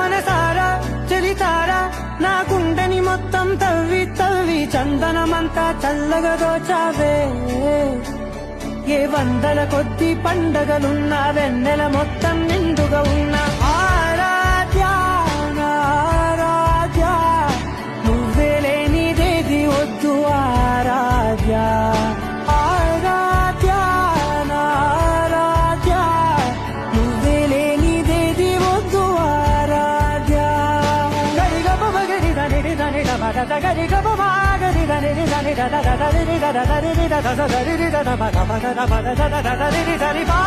మనసారా చెలితారా నా గుండెని మొత్తం తవ్వి తవ్వి చందనమంతా చల్లగా దోచావే ఏ వందల కొద్ది పండగలున్నా వెన్నెల మొత్తం నిండుగా ఉన్న ఆరాధ్యా నా ఆరాధ్యా నువ్వే లేనిదేది వద్దు ఆరాధ్యా ఆరాధ్యా నా ఆరాధ్యా నువ్వే లేనిదేది వద్దు ఆరాధ్యా గరిగప మగరి దని దని మగ గరిగప మాగరి దని దని దని దని దని పా